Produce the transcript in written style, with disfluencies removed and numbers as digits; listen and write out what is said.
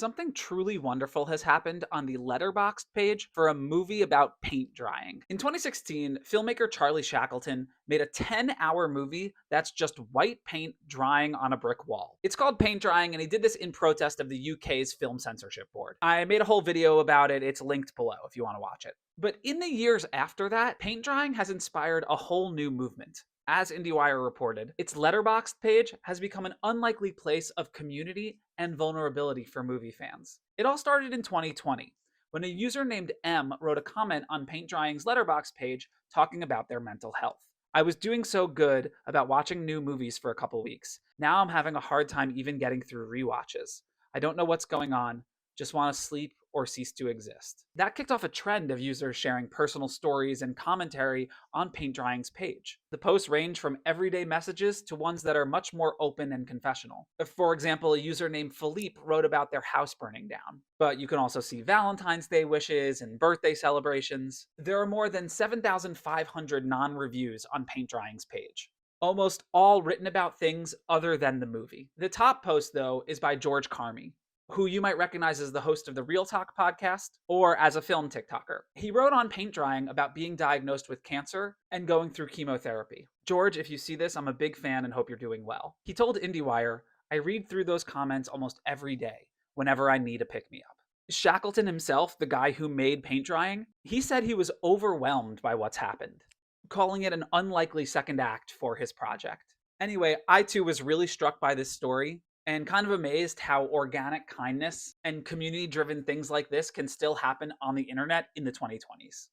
Something truly wonderful has happened on the Letterboxd page for a movie about paint drying. In 2016, filmmaker Charlie Shackleton made a 10-hour movie that's just white paint drying on a brick wall. It's called Paint Drying, and he did this in protest of the UK's Film Censorship Board. I made a whole video about it. It's linked below if you want to watch it. But in the years after that, paint drying has inspired a whole new movement. As Indiewire reported, its Letterboxd page has become an unlikely place of community and vulnerability for movie fans. It all started in 2020, when a user named M wrote a comment on Paint Drying's Letterboxd page talking about their mental health. I was doing so good about watching new movies for a couple weeks. Now I'm having a hard time even getting through rewatches. I don't know what's going on, just want to sleep or cease to exist. That kicked off a trend of users sharing personal stories and commentary on Paint Drying's page. The posts range from everyday messages to ones that are much more open and confessional. For example, a user named Philippe wrote about their house burning down. But you can also see Valentine's Day wishes and birthday celebrations. There are more than 7,500 non-reviews on Paint Drying's page, almost all written about things other than the movie. The top post, though, is by George Carmy, who you might recognize as the host of the Real Talk podcast or as a film TikToker. He wrote on Paint Drying about being diagnosed with cancer and going through chemotherapy. George, if you see this, I'm a big fan and hope you're doing well. He told IndieWire, I read through those comments almost every day whenever I need a pick-me-up. Shackleton himself, the guy who made Paint Drying, he said he was overwhelmed by what's happened, calling it an unlikely second act for his project. Anyway, I too was really struck by this story and kind of amazed how organic kindness and community driven things like this can still happen on the internet in the 2020s.